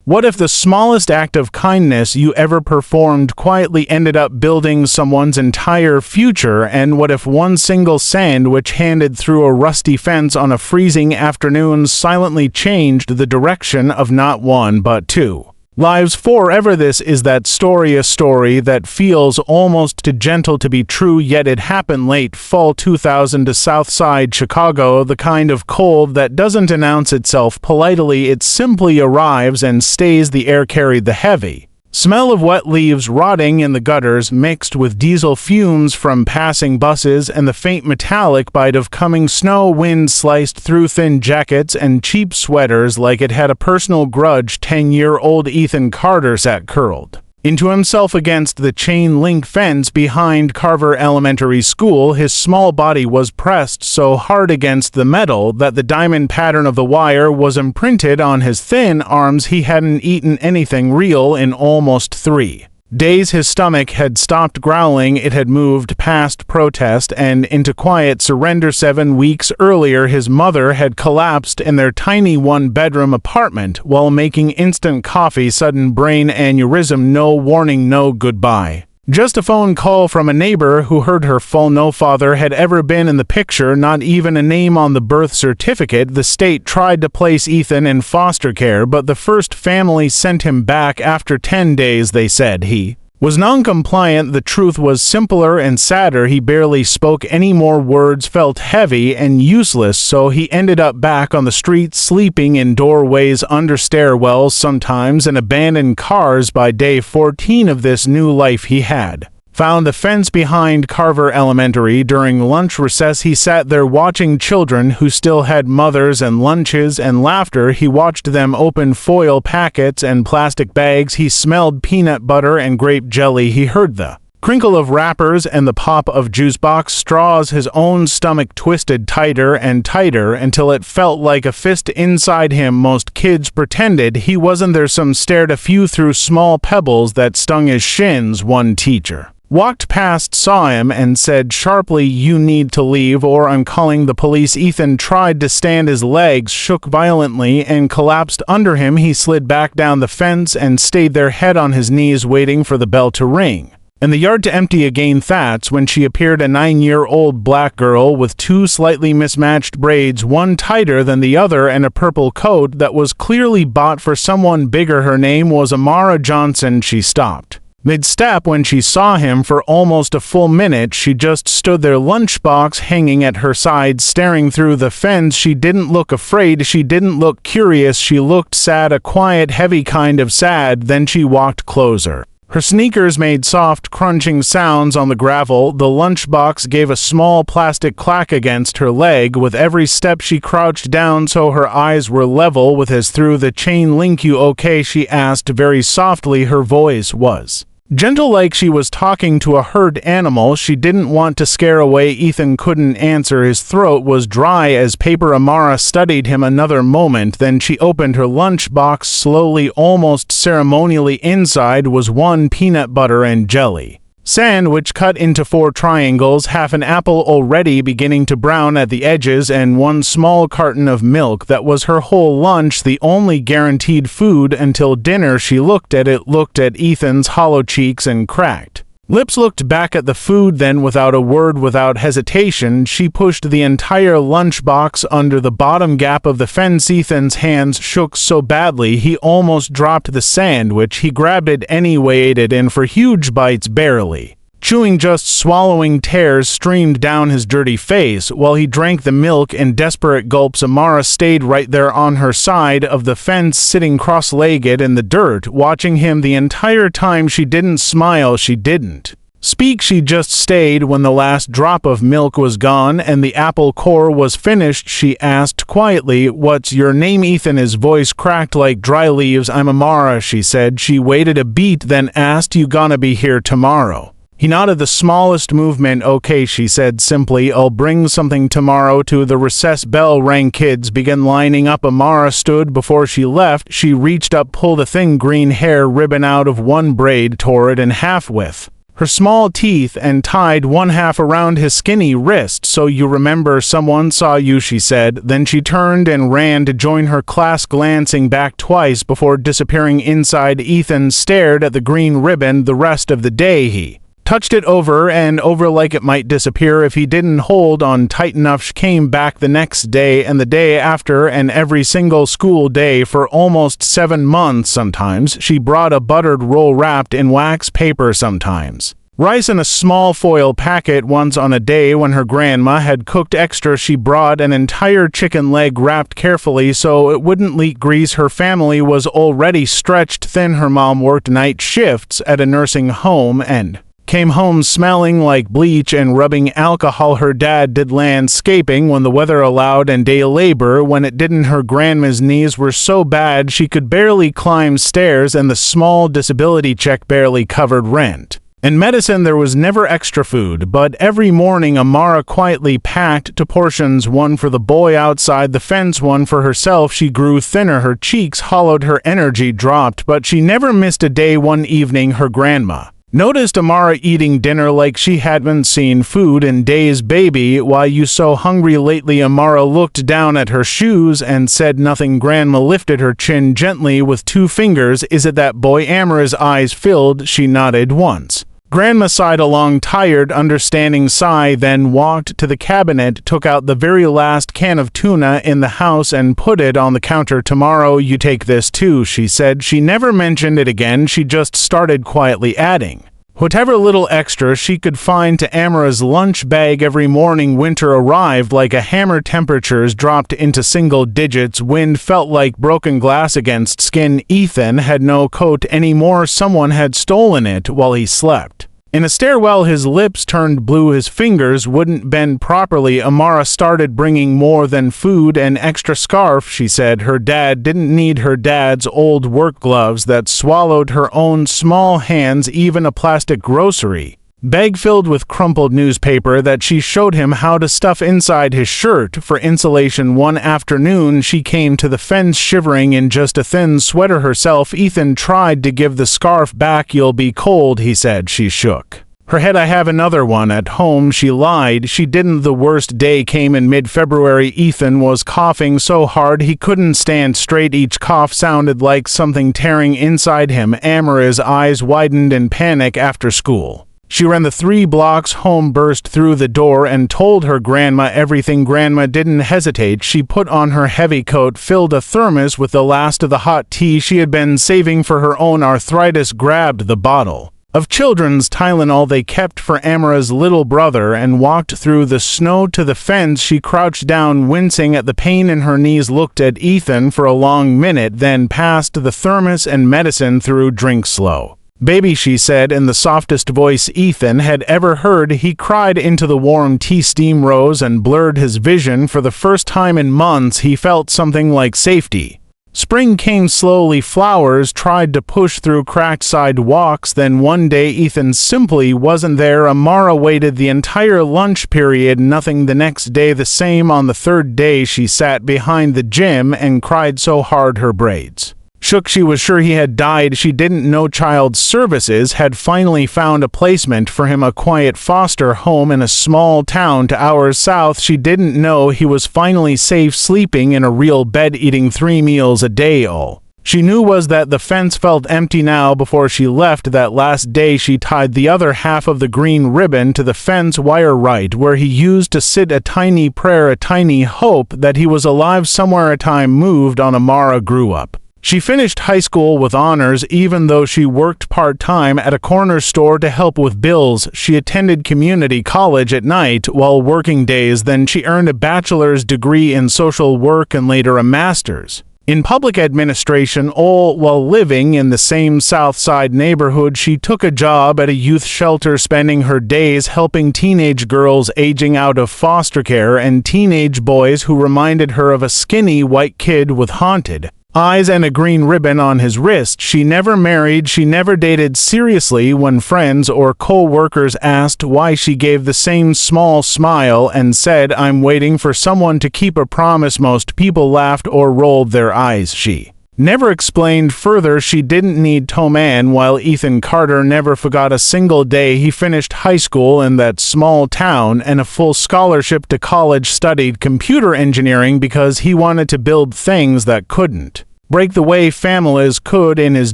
What if the smallest act of kindness you ever performed quietly ended up building someone's entire future? And what if one single sandwich handed through a rusty fence on a freezing afternoon silently changed the direction of not one but two lives forever? This is that story, a story that feels almost too gentle to be true, yet it happened late fall 2000 to Southside Chicago, the kind of cold that doesn't announce itself politely, it simply arrives and stays. The air carried the heavy smell of wet leaves rotting in the gutters, mixed with diesel fumes from passing buses and the faint metallic bite of coming snow. Wind sliced through thin jackets and cheap sweaters like it had a personal grudge. 10-year-old Ethan Carter sat curled into himself against the chain-link fence behind Carver Elementary School. His small body was pressed so hard against the metal that the diamond pattern of the wire was imprinted on his thin arms. He hadn't eaten anything real in almost 3 days. His stomach had stopped growling. It had moved past protest and into quiet surrender. 7 weeks earlier, his mother had collapsed in their tiny one-bedroom apartment while making instant coffee. Sudden brain aneurysm. No warning, no goodbye. Just a phone call from a neighbor who heard her fall. No father had ever been in the picture, not even a name on the birth certificate. The state tried to place Ethan in foster care, but the first family sent him back after 10 days. They said he was non-compliant. The truth was simpler and sadder. He barely spoke any more. Words felt heavy and useless, so he ended up back on the street, sleeping in doorways, under stairwells, sometimes in abandoned cars. By day 14 of this new life, he had found the fence behind Carver Elementary. During lunch recess, he sat there watching children who still had mothers and lunches and laughter. He watched them open foil packets and plastic bags. He smelled peanut butter and grape jelly. He heard the crinkle of wrappers and the pop of juice box straws. His own stomach twisted tighter and tighter until it felt like a fist inside him. Most kids pretended he wasn't there. Some stared a few through small pebbles that stung his shins. One teacher walked past, saw him, and said sharply, "You need to leave or I'm calling the police." Ethan tried to stand. His legs shook violently and collapsed under him. He slid back down the fence and stayed there, head on his knees, waiting for the bell to ring and the yard to empty again. That's when she appeared, a 9-year-old black girl with 2 slightly mismatched braids, one tighter than the other, and a purple coat that was clearly bought for someone bigger. Her name was Amara Johnson. She stopped mid-step when she saw him. For almost a full minute, she just stood there, lunchbox hanging at her side, staring through the fence. She didn't look afraid. She didn't look curious. She looked sad, a quiet, heavy kind of sad. Then she walked closer. Her sneakers made soft, crunching sounds on the gravel. The lunchbox gave a small plastic clack against her leg. With every step, she crouched down so her eyes were level with his. Through the chain link. "You okay?" she asked very softly. Her voice was gentle, like she was talking to a herd animal. She didn't want to scare away Ethan. Couldn't answer. His throat was dry as paper. Amara studied him another moment. Then she opened her lunchbox slowly, almost ceremonially. Inside was one peanut butter and jelly sandwich cut into 4 triangles, half an apple already beginning to brown at the edges, and one small carton of milk. That was her whole lunch, the only guaranteed food until dinner. She looked at it, looked at Ethan's hollow cheeks and cracked lips, looked back at the food. Then, without a word, without hesitation, she pushed the entire lunchbox under the bottom gap of the fence. Ethan's hands shook so badly he almost dropped the sandwich. He grabbed it anyway, ate it in for huge bites, barely chewing, just swallowing. Tears streamed down his dirty face while he drank the milk in desperate gulps. Amara stayed right there on her side of the fence, sitting cross-legged in the dirt, watching him the entire time. She didn't smile, she didn't speak, she just stayed. When the last drop of milk was gone and the apple core was finished, she asked quietly, "What's your name, Ethan?" His voice cracked like dry leaves. "I'm Amara," she said. She waited a beat, then asked, "You gonna be here tomorrow?" He nodded, the smallest movement. "Okay," she said simply. "I'll bring something tomorrow." To the recess bell rang. Kids began lining up. Amara stood before she left. She reached up, pulled a thin green hair ribbon out of one braid, tore it in half with her small teeth, and tied one half around his skinny wrist. "So you remember someone saw you," she said. Then she turned and ran to join her class, glancing back twice before disappearing inside. Ethan stared at the green ribbon the rest of the day. He touched it over and over like it might disappear if he didn't hold on tight enough. She came back the next day and the day after and every single school day for almost 7 months. Sometimes she brought a buttered roll wrapped in wax paper, sometimes rice in a small foil packet. Once on a day when her grandma had cooked extra, she brought an entire chicken leg wrapped carefully so it wouldn't leak grease. Her family was already stretched thin. Her mom worked night shifts at a nursing home and came home smelling like bleach and rubbing alcohol. Her dad did landscaping when the weather allowed and day labor when it didn't. Her grandma's knees were so bad she could barely climb stairs, and the small disability check barely covered rent and medicine. There was never extra food, but every morning Amara quietly packed 2 portions, one for the boy outside the fence, one for herself. She grew thinner, her cheeks hollowed, her energy dropped, but she never missed a day. One evening her grandma noticed Amara eating dinner like she hadn't seen food in days. "Baby, why you so hungry lately?" Amara looked down at her shoes and said nothing. Grandma lifted her chin gently with 2 fingers. "Is it that boy?" Amara's eyes filled. She nodded once. Grandma sighed a long, tired, understanding sigh, then walked to the cabinet, took out the very last can of tuna in the house and put it on the counter. "Tomorrow you take this too," she said. She never mentioned it again. She just started quietly adding whatever little extra she could find to Amara's lunch bag every morning. Winter arrived like a hammer. Temperatures dropped into single digits. Wind felt like broken glass against skin. Ethan had no coat anymore. Someone had stolen it while he slept in a stairwell. His lips turned blue. His fingers wouldn't bend properly. Amara started bringing more than food. "An extra scarf," she said. Her dad didn't need her dad's old work gloves that swallowed her own small hands, even a plastic grocery bag filled with crumpled newspaper that she showed him how to stuff inside his shirt for insulation. One afternoon she came to the fence shivering in just a thin sweater herself. Ethan tried to give the scarf back. "You'll be cold," he said. She shook her head. "I have another one at home," she lied. She didn't. The worst day came in mid-February. Ethan was coughing so hard he couldn't stand straight. Each cough sounded like something tearing inside him. Amara's eyes widened in panic. After school she ran the 3 blocks home, burst through the door, and told her grandma everything. Grandma didn't hesitate. She put on her heavy coat, filled a thermos with the last of the hot tea she had been saving for her own arthritis, grabbed the bottle of children's Tylenol they kept for Amara's little brother, and walked through the snow to the fence. She crouched down, wincing at the pain in her knees, looked at Ethan for a long minute, then passed the thermos and medicine through. "Drink slow, baby," she said in the softest voice Ethan had ever heard. He cried into the warm tea. Steam rose and blurred his vision. For the first time in months he felt something like safety. Spring came slowly. Flowers tried to push through cracked sidewalks. Then one day Ethan simply wasn't there. Amara waited the entire lunch period. Nothing. The next day the same. On the 3rd day she sat behind the gym and cried so hard her braids shook. She was sure he had died. She didn't know Child Services had finally found a placement for him, a quiet foster home in a small town 2 hours south. She didn't know he was finally safe, sleeping in a real bed, eating 3 meals a day. All she knew was that the fence felt empty now. Before she left that last day she tied the other half of the green ribbon to the fence wire right where he used to sit, a tiny prayer, a tiny hope that he was alive somewhere. A time moved on. Amara grew up. She finished high school with honors, even though she worked part-time at a corner store to help with bills. She attended community college at night while working days. Then she earned a bachelor's degree in social work and later a master's in public administration, all while living in the same South Side neighborhood. She took a job at a youth shelter, spending her days helping teenage girls aging out of foster care and teenage boys who reminded her of a skinny white kid with haunted eyes and a green ribbon on his wrist. She never married. She never dated seriously. When friends or co-workers asked why, she gave the same small smile and said, "I'm waiting for someone to keep a promise." Most people laughed or rolled their eyes. She Never explained further she didn't need Toman, while Ethan Carter never forgot a single day he finished high school in that small town, and a full scholarship to college studied computer engineering because he wanted to build things that couldn't break the way families could. In his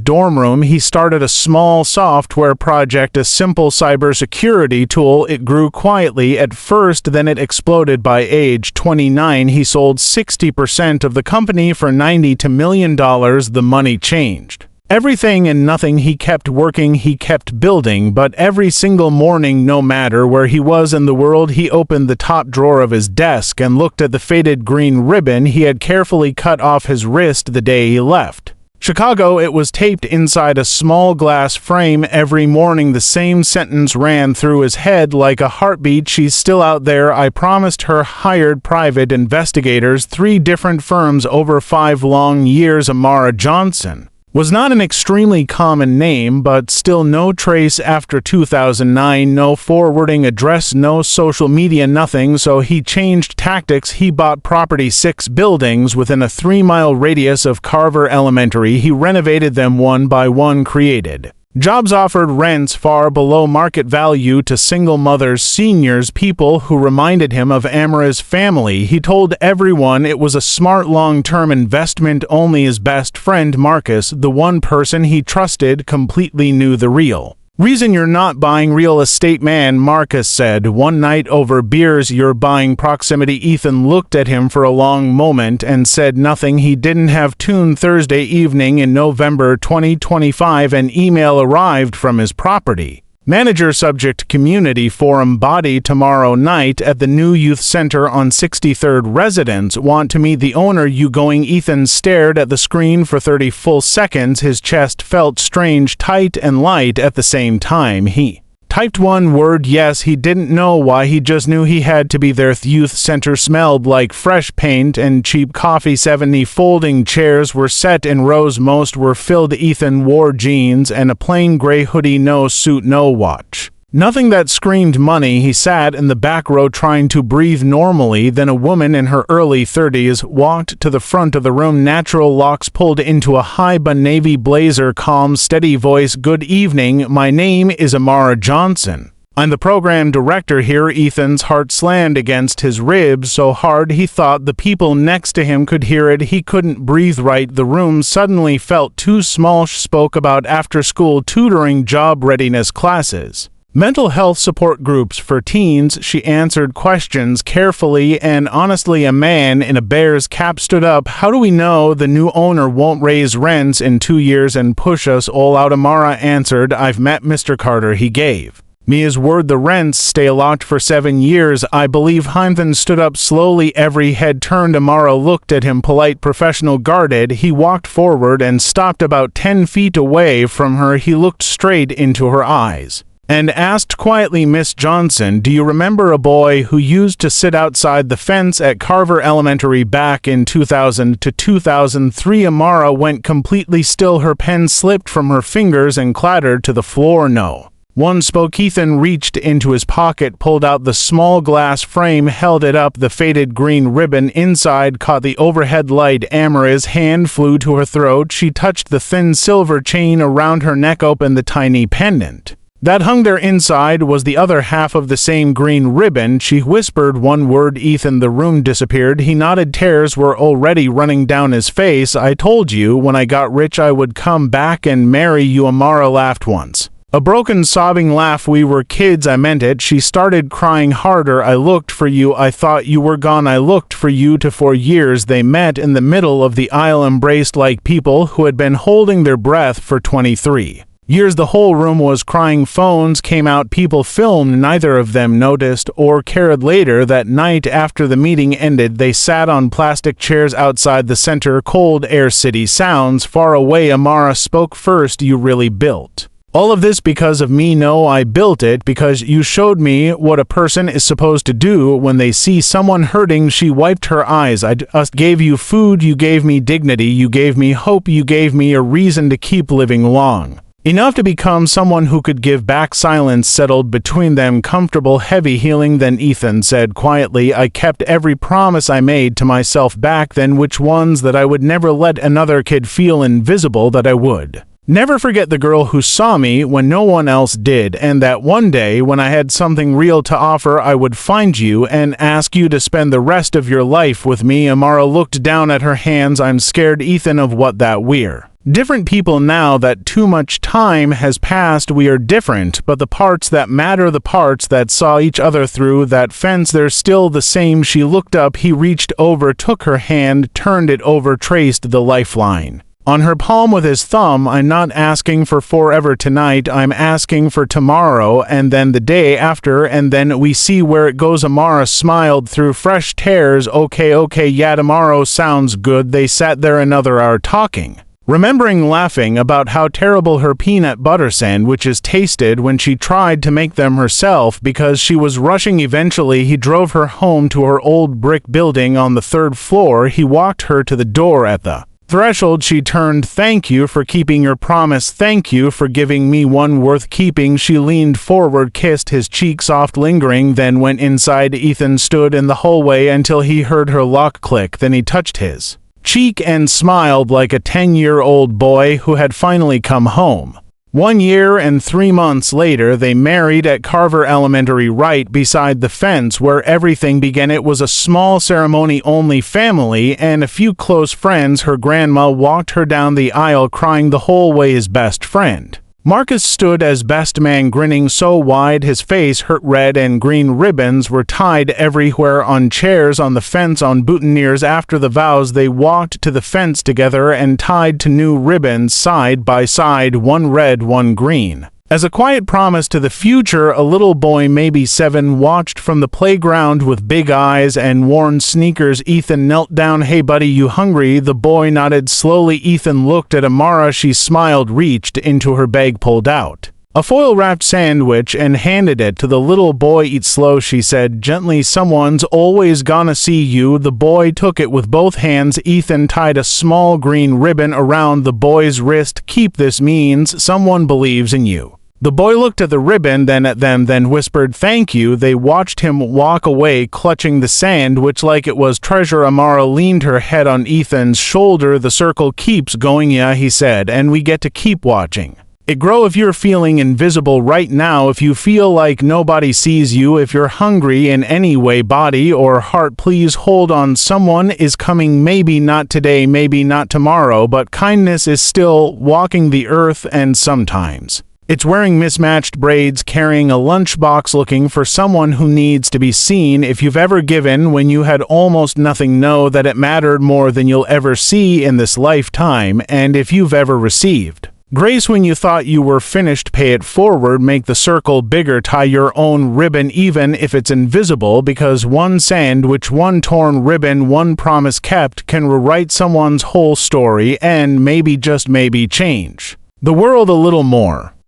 dorm room, he started a small software project, a simple cybersecurity tool. It grew quietly at first, then it exploded. By age 29, he sold 60% of the company for $90 million. The money changed everything and nothing. He kept working, he kept building, but every single morning, no matter where he was in the world, he opened the top drawer of his desk and looked at the faded green ribbon he had carefully cut off his wrist the day he left Chicago. It was taped inside a small glass frame. Every morning the same sentence ran through his head like a heartbeat. She's still out there. I promised her. Hired private investigators, 3 different firms over 5 long years. Amara Johnson was not an extremely common name, but still no trace after 2009, no forwarding address, no social media, nothing, so he changed tactics. He bought property, 6 buildings within a 3-mile radius of Carver Elementary. He renovated them one by one, created jobs, offered rents far below market value to single mothers, seniors, people who reminded him of Amara's family. He told everyone it was a smart long-term investment. Only his best friend Marcus, the one person he trusted completely, knew the real reason you're not buying real estate, man. Marcus said one night over beers, "You're buying proximity." Ethan looked at him for a long moment and said nothing. He didn't have tune. Thursday evening in November 2025, an email arrived from his property manager. Subject: community forum. Body tomorrow night at the new youth center on 63rd. Residents want to meet the owner. You going? Ethan stared at the screen for 30 full seconds. His chest felt strange, tight and light at the same time. He typed one word: yes. He didn't know why, he just knew he had to be there. The youth center smelled like fresh paint and cheap coffee. 70 folding chairs were set in rows. Most were filled. Ethan wore jeans and a plain gray hoodie, no suit, no watch, nothing that screamed money. He sat in the back row trying to breathe normally. Then a woman in her early 30s walked to the front of the room. Natural locks pulled into a high-bun navy blazer. Calm, steady voice: "Good evening. My name is Amara Johnson. I'm the program director here." Ethan's heart slammed against his ribs so hard he thought the people next to him could hear it. He couldn't breathe right. The room suddenly felt too small. She spoke about after-school tutoring, job readiness classes, mental health support groups for teens. She answered questions carefully and honestly. A man in a bear's cap stood up. "How do we know the new owner won't raise rents in 2 years and push us all out?" Amara answered, "I've met Mr. Carter. He gave me his word. The rents stay locked for 7 years, I believe." Hyman stood up slowly. Every head turned. Amara looked at him, polite, professional, guarded. He walked forward and stopped about 10 feet away from her. He looked straight into her eyes and asked quietly, "Miss Johnson, do you remember a boy who used to sit outside the fence at Carver Elementary back in 2000 to 2003? Amara went completely still. Her pen slipped from her fingers and clattered to the floor. No one spoke. Ethan reached into his pocket, pulled out the small glass frame, held it up. The faded green ribbon inside caught the overhead light. Amara's hand flew to her throat. She touched the thin silver chain around her neck, opened the tiny pendant that hung there. Inside was the other half of the same green ribbon. She whispered one word: "Ethan." The room disappeared. He nodded. Tears were already running down his face. "I told you when I got rich I would come back and marry you." Amara laughed once, a broken, sobbing laugh. "We were kids, I meant it." She started crying harder. "I looked for you. I thought you were gone. I looked for you to 4 years." They met in the middle of the aisle, embraced like people who had been holding their breath for 23 years. The whole room was crying. Phones came out. People filmed. Neither of them noticed or cared. Later that night, after the meeting ended, they sat on plastic chairs outside the center. Cold air, city sounds far away. Amara spoke first. "You really built all of this because of me?" "No, I built it because you showed me what a person is supposed to do when they see someone hurting." She wiped her eyes. "I just gave you food, you gave me dignity, you gave me hope, you gave me a reason to keep living long." Enough to become someone who could give back. Silence settled between them, comfortable, heavy, healing. Then Ethan said quietly, I kept every promise I made to myself back then. Which ones? That I would never let another kid feel invisible, that I would never forget the girl who saw me when no one else did, and that one day when I had something real to offer, I would find you and ask you to spend the rest of your life with me. Amara looked down at her hands. I'm scared, Ethan, of what that we're different people now that too much time has passed. We are different, but the parts that matter, the parts that saw each other through that fence, they're still the same. She looked up. He reached over, took her hand, turned it over, traced the lifeline on her palm with his thumb. I'm not asking for forever tonight, I'm asking for tomorrow, and then the day after, and then we see where it goes. Amara smiled through fresh tears. Okay, yeah, tomorrow sounds good. They sat there another hour talking, remembering laughing about how terrible her peanut butter sandwiches tasted when she tried to make them herself because she was rushing. Eventually, he drove her home to her old brick building on the 3rd floor. He walked her to the door. At the threshold, she turned. Thank you for keeping your promise. Thank you for giving me one worth keeping. She leaned forward, kissed his cheek, soft, lingering, then went inside. Ethan stood in the hallway until he heard her lock click. Then he touched his cheek and smiled like a 10-year-old boy who had finally come home. 1 year and 3 months later, they married at Carver Elementary, right beside the fence where everything began. It was a small ceremony, only family and a few close friends. Her grandma walked her down the aisle, crying the whole way. His best friend Marcus stood as best man, grinning so wide his face hurt. Red and green ribbons were tied everywhere, on chairs, on the fence, on boutonnieres. After the vows, they walked to the fence together and tied 2 new ribbons side by side, one red, one green. As a quiet promise to the future, a little boy, maybe 7, watched from the playground with big eyes and worn sneakers. Ethan knelt down. Hey buddy, you hungry? The boy nodded slowly. Ethan looked at Amara. She smiled, reached into her bag, pulled out a foil-wrapped sandwich and handed it to the little boy. Eat slow, she said gently. Someone's always gonna see you. The boy took it with both hands. Ethan tied a small green ribbon around the boy's wrist. Keep this, means someone believes in you. The boy looked at the ribbon, then at them, then whispered, thank you. They watched him walk away, clutching the sandwich like it was treasure. Amara leaned her head on Ethan's shoulder. The circle keeps going, yeah, he said, and we get to keep watching it grow. If you're feeling invisible right now, if you feel like nobody sees you, if you're hungry in any way, body or heart, please hold on. Someone is coming, maybe not today, maybe not tomorrow, but kindness is still walking the earth, and sometimes it's wearing mismatched braids, carrying a lunchbox, looking for someone who needs to be seen. If you've ever given when you had almost nothing, know that it mattered more than you'll ever see in this lifetime. And if you've ever received grace when you thought you were finished, pay it forward, make the circle bigger, tie your own ribbon even if it's invisible, because one sandwich, one torn ribbon, one promise kept can rewrite someone's whole story and maybe, just maybe, change the world a little more.